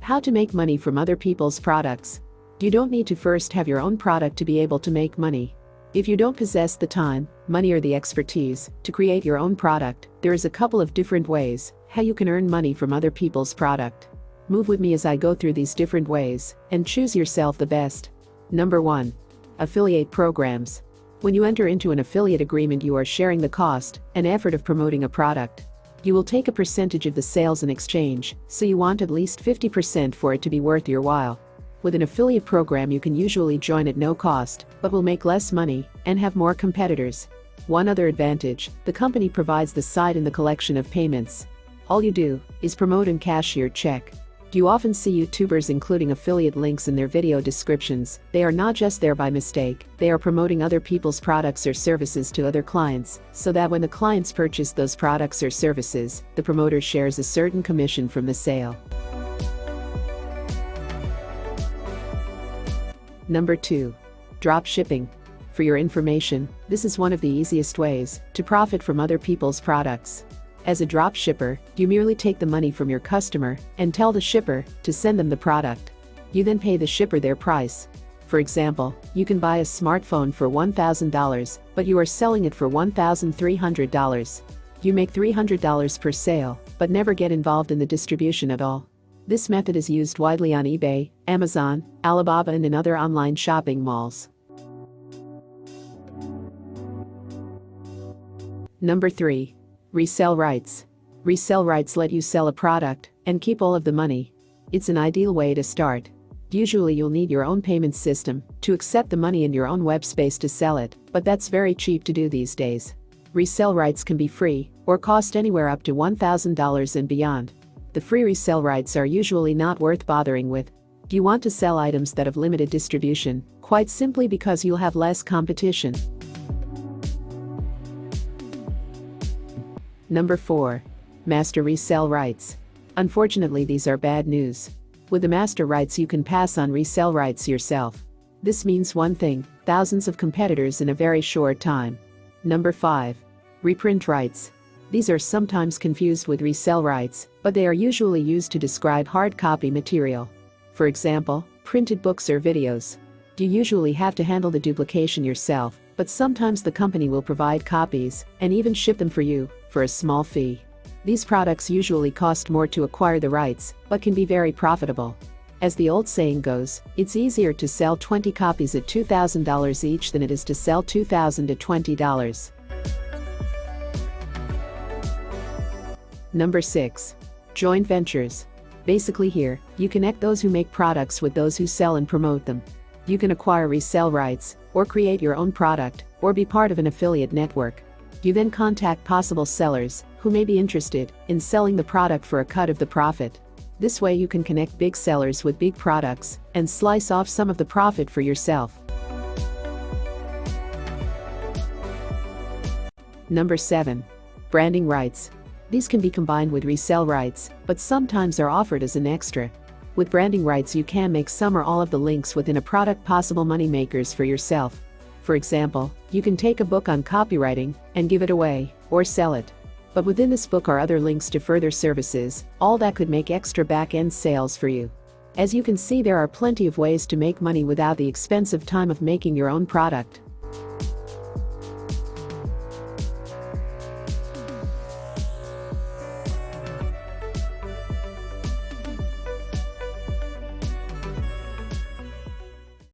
How to make money from other people's products. You don't need to first have your own product to be able to make money. If you don't possess the time, money, or the expertise to create your own product, there is a couple of different ways how you can earn money from other people's product. Move with me as I go through these different ways and choose yourself the best. Number 1. Affiliate programs. When you enter into an affiliate agreement, you are sharing the cost and effort of promoting a product. You will take a percentage of the sales in exchange, so you want at least 50% for it to be worth your while. With an affiliate program, you can usually join at no cost, but will make less money and have more competitors. One other advantage, the company provides the site and the collection of payments. All you do is promote and cash your check. You often see YouTubers including affiliate links in their video descriptions. They are not just there by mistake, they are promoting other people's products or services to other clients, so that when the clients purchase those products or services, the promoter shares a certain commission from the sale. Number 2. Drop shipping. For your information, this is one of the easiest ways to profit from other people's products. As a drop shipper, you merely take the money from your customer and tell the shipper to send them the product. You then pay the shipper their price. For example, you can buy a smartphone for $1,000, but you are selling it for $1,300. You make $300 per sale, but never get involved in the distribution at all. This method is used widely on eBay, Amazon, Alibaba, and in other online shopping malls. Number 3. Resell rights. Resell rights let you sell a product and keep all of the money. It's an ideal way to start. Usually you'll need your own payment system to accept the money in your own web space to sell it, but that's very cheap to do these days. Resell rights can be free or cost anywhere up to $1,000 and beyond. The free resell rights are usually not worth bothering with. You want to sell items that have limited distribution, quite simply because you'll have less competition. Number 4. Master resell rights. Unfortunately, these are bad news. With the master rights, you can pass on resell rights yourself. This means one thing: thousands of competitors in a very short time. Number 5. Reprint rights. These are sometimes confused with resell rights, but they are usually used to describe hard copy material. For example, printed books or videos. You usually have to handle the duplication yourself, but sometimes the company will provide copies and even ship them for you for a small fee. These products usually cost more to acquire the rights, but can be very profitable. As the old saying goes, it's easier to sell 20 copies at $2,000 each than it is to sell 2,000 at $20. Number 6. Joint ventures. Basically here, you connect those who make products with those who sell and promote them. You can acquire resell rights, or create your own product, or be part of an affiliate network. You then contact possible sellers who may be interested in selling the product for a cut of the profit. This way you can connect big sellers with big products and slice off some of the profit for yourself. Number 7. Branding rights. These can be combined with resell rights, but sometimes are offered as an extra. With branding rights, you can make some or all of the links within a product possible money makers for yourself. For example, you can take a book on copywriting and give it away, or sell it. But within this book are other links to further services, all that could make extra back-end sales for you. As you can see, there are plenty of ways to make money without the expensive time of making your own product.